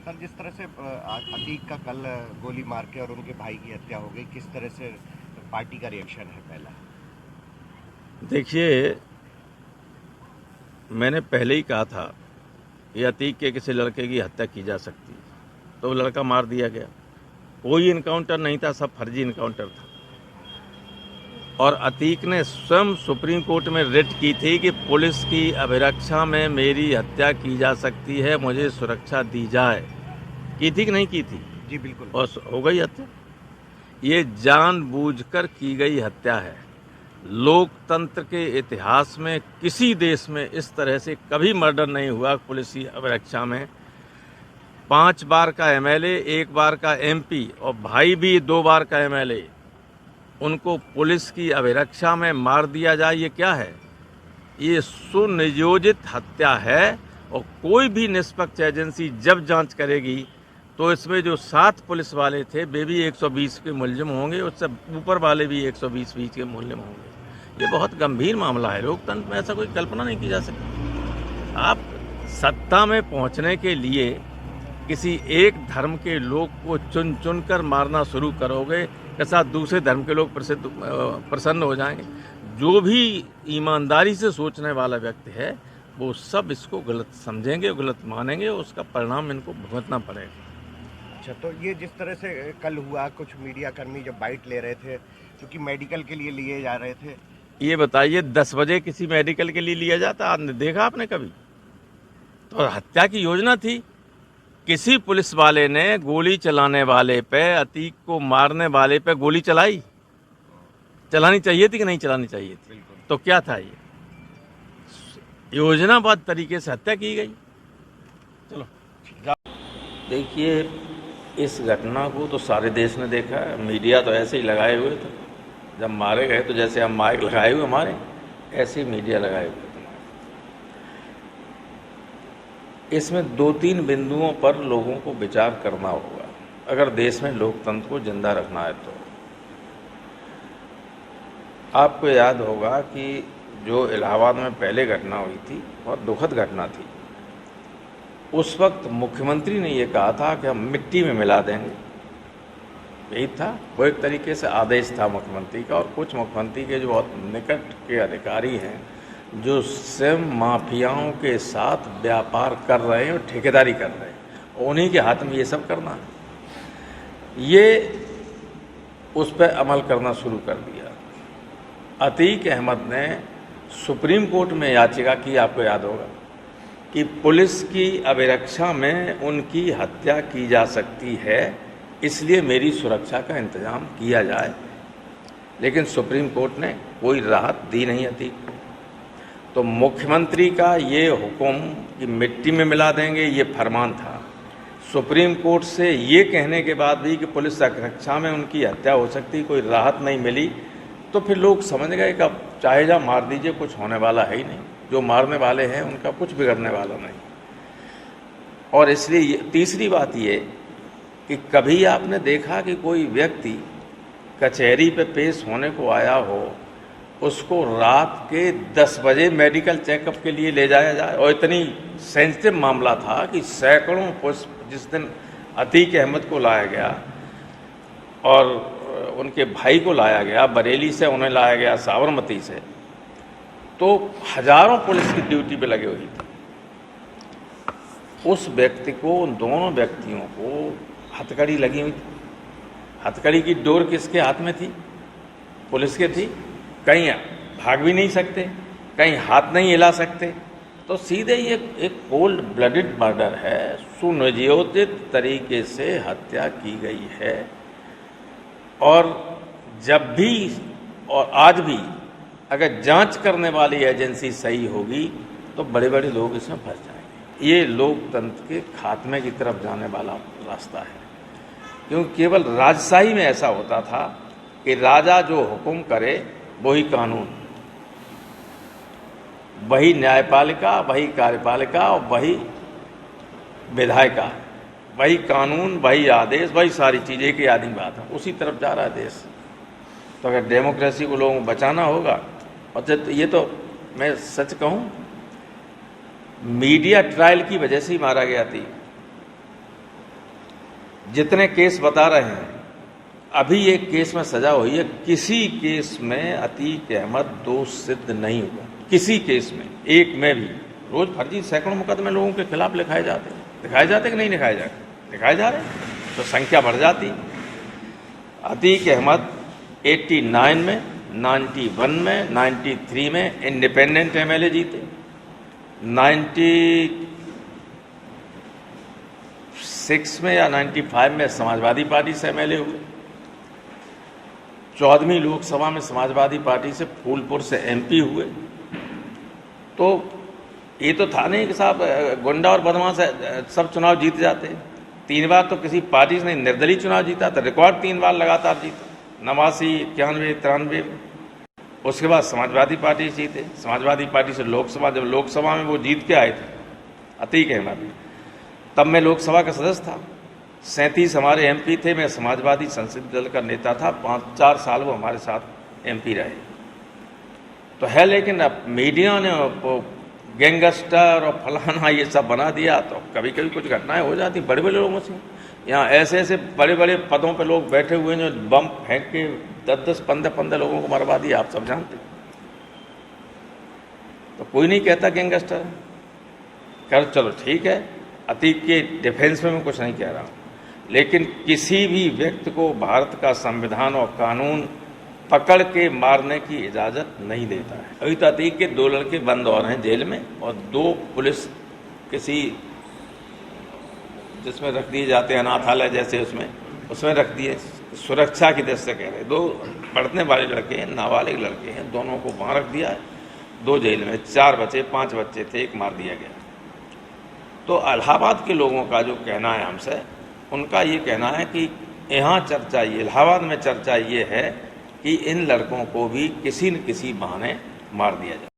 Sir, जिस तरह से अतीक का कल गोली मार के और उनके भाई की हत्या हो गई, किस तरह से पार्टी का रिएक्शन है पहला? देखिए, मैंने पहले ही कहा था कि अतीक के किसी लड़के की हत्या की जा सकती है, तो वो लड़का मार दिया गया। कोई इनकाउंटर नहीं था, सब फर्जी इनकाउंटर था। और अतीक ने स्वयं सुप्रीम कोर्ट में रिट की थी कि पुलिस की अभिरक्षा में मेरी हत्या की जा सकती है, मुझे सुरक्षा दी जाए। की थी कि नहीं की थी? जी बिल्कुल। और हो गई हत्या। ये जानबूझकर की गई हत्या है। लोकतंत्र के इतिहास में किसी देश में इस तरह से कभी मर्डर नहीं हुआ पुलिस की अभिरक्षा में। 5 बार का एमएलए, 1 बार का एमपी और भाई भी 2 बार का एमएलए, उनको पुलिस की अभिरक्षा में मार दिया जाए, ये क्या है? ये सुनियोजित हत्या है। और कोई भी निष्पक्ष एजेंसी जब जांच करेगी तो इसमें जो 7 पुलिस वाले थे वे भी 120 के मुलजिम होंगे, उससे ऊपर वाले भी 120 के मुलजिम होंगे। ये बहुत गंभीर मामला है। लोकतंत्र में ऐसा कोई कल्पना नहीं की जा सकती। आप सत्ता में पहुंचने के लिए किसी एक धर्म के लोग को चुन चुन कर मारना शुरू करोगे, के साथ दूसरे धर्म के लोग प्रसन्न हो जाएंगे। जो भी ईमानदारी से सोचने वाला व्यक्ति है वो सब इसको गलत समझेंगे, गलत मानेंगे, उसका परिणाम इनको भुगतना पड़ेगा। अच्छा, तो ये जिस तरह से कल हुआ, कुछ मीडिया कर्मी जब बाइट ले रहे थे, क्योंकि मेडिकल के लिए लिए जा रहे थे। ये बताइए, 10 बजे किसी मेडिकल के लिए लिया जाता? देखा आपने कभी? तो हत्या की योजना थी। किसी पुलिस वाले ने गोली चलाने वाले पे, अतीक को मारने वाले पे गोली चलाई? चलानी चाहिए थी कि नहीं चलानी चाहिए थी? बिल्कुल। तो क्या था ये? योजनाबद्ध तरीके से हत्या की गई। चलो, देखिए, इस घटना को तो सारे देश ने देखा है। मीडिया तो ऐसे ही लगाए हुए थे। जब मारे गए तो जैसे हम माइक लगाए हुए हमारे, ऐसे ही मीडिया लगाए हुए थे। इसमें 2-3 बिंदुओं पर लोगों को विचार करना होगा अगर देश में लोकतंत्र को जिंदा रखना है तो। आपको याद होगा कि जो इलाहाबाद में पहले घटना हुई थी, बहुत दुखद घटना थी। उस वक्त मुख्यमंत्री ने ये कहा था कि हम मिट्टी में मिला देंगे। यही था, वो एक तरीके से आदेश था मुख्यमंत्री का। और कुछ मुख्यमंत्री के जो बहुत निकट के अधिकारी हैं, जो स्वयं माफियाओं के साथ व्यापार कर रहे हैं और ठेकेदारी कर रहे हैं, उन्हीं के हाथ में ये सब करना है। ये उस पर अमल करना शुरू कर दिया। अतीक अहमद ने सुप्रीम कोर्ट में याचिका की, आपको याद होगा, कि पुलिस की अभिरक्षा में उनकी हत्या की जा सकती है, इसलिए मेरी सुरक्षा का इंतजाम किया जाए। लेकिन सुप्रीम कोर्ट ने कोई राहत दी नहीं अतीक को। तो मुख्यमंत्री का ये हुक्म कि मिट्टी में मिला देंगे, ये फरमान था। सुप्रीम कोर्ट से ये कहने के बाद भी कि पुलिस रक्षा में उनकी हत्या हो सकती, कोई राहत नहीं मिली, तो फिर लोग समझ गए कि अब चाहे जा मार दीजिए, कुछ होने वाला है ही नहीं। जो मारने वाले हैं उनका कुछ बिगड़ने वाला नहीं। और इसलिए तीसरी बात ये कि कभी आपने देखा कि कोई व्यक्ति कचहरी पे पेश होने को आया हो, उसको रात के 10 बजे मेडिकल चेकअप के लिए ले जाया जाए? और इतनी सेंसिटिव मामला था कि सैकड़ों पुष्प जिस दिन अतीक अहमद को लाया गया और उनके भाई को लाया गया, बरेली से उन्हें लाया गया साबरमती से, तो हजारों पुलिस की ड्यूटी पे लगे हुई थी। उस व्यक्ति को, उन दोनों व्यक्तियों को हथकड़ी लगी हुई थी। हथकड़ी की डोर किसके हाथ में थी? पुलिस के थी। कहीं भाग भी नहीं सकते, कहीं हाथ नहीं हिला सकते। तो सीधे ये एक कोल्ड ब्लडेड मर्डर है, सुनियोजित तरीके से हत्या की गई है। और जब भी और आज भी अगर जांच करने वाली एजेंसी सही होगी तो बड़े बड़े लोग इसमें फंस जाएंगे। ये लोकतंत्र के खात्मे की तरफ जाने वाला रास्ता है। क्योंकि केवल राजशाही में ऐसा होता था कि राजा जो हुक्म करे वही कानून, वही न्यायपालिका, वही कार्यपालिका और वही विधायिका, वही कानून, वही आदेश, वही सारी चीज़ एक ही आदमी बात है। उसी तरफ जा रहा है देश। तो अगर डेमोक्रेसी को लोगों को बचाना होगा, और ये तो मैं सच कहूँ, मीडिया ट्रायल की वजह से ही मारा गया थी। जितने केस बता रहे हैं, अभी एक केस में सजा हुई है, किसी केस में अतीक अहमद दोष सिद्ध नहीं हुआ, किसी केस में, एक में भी। रोज फर्जी सैकड़ों मुकदमे लोगों के खिलाफ लिखाए जाते कि नहीं लिखाए जाते, लिखाए जा रहे हैं, तो संख्या बढ़ जाती। अतीक अहमद 89 में, 91 में, 93 में इंडिपेंडेंट एमएलए जीते, 96 में या 95 में समाजवादी पार्टी से एमएलए हुए, 14वीं लोकसभा में समाजवादी पार्टी से फूलपुर से एमपी हुए। तो ये तो था नहीं कि साहब गुंडा और बदमाश सब चुनाव जीत जाते। 3 बार तो किसी पार्टी से नहीं, निर्दलीय चुनाव जीता था, रिकॉर्ड 3 बार लगातार जीता, 89, 91, 93। उसके बाद समाजवादी पार्टी जीते, समाजवादी पार्टी से लोकसभा, जब लोकसभा में वो जीत के आए थे अतीक अहमद, तब मैं लोकसभा का सदस्य था, 37 हमारे एमपी थे, मैं समाजवादी संसदीय दल का नेता था, 5-4 साल वो हमारे साथ एमपी रहे। तो है, लेकिन अब मीडिया ने गैंगस्टर और फलाना ये सब बना दिया, तो कभी कभी कुछ घटनाएं हो जाती बड़े बड़े लोगों से। यहाँ ऐसे ऐसे बड़े बड़े पदों पे लोग बैठे हुए हैं जो बम फेंक के 10-10, 15-15 लोगों को मरवा दिया, आप सब जानते हैं। तो कोई नहीं कहता गैंगस्टर कर, चलो ठीक है, अतीक के डिफेंस में मैं कुछ नहीं कह रहा हूँ, लेकिन किसी भी व्यक्ति को भारत का संविधान और कानून पकड़ के मारने की इजाज़त नहीं देता है। अभी तो अतीक के 2 लड़के बंद और हैं जेल में, और 2 पुलिस किसी जिसमें रख दिए जाते हैं, अनाथालय जैसे उसमें रख दिए, सुरक्षा की दृष्टि से कह रहे। 2 पढ़ने वाले लड़के हैं, नाबालिग लड़के हैं, दोनों को वहाँ रख दिया है, 2 जेल में, 4 बच्चे 5 बच्चे थे, 1 मार दिया गया। तो इलाहाबाद के लोगों का जो कहना है हमसे, उनका ये कहना है कि यहाँ चर्चा, ये इलाहाबाद में चर्चा ये है कि इन लड़कों को भी किसी न किसी बहाने मार दिया जाए।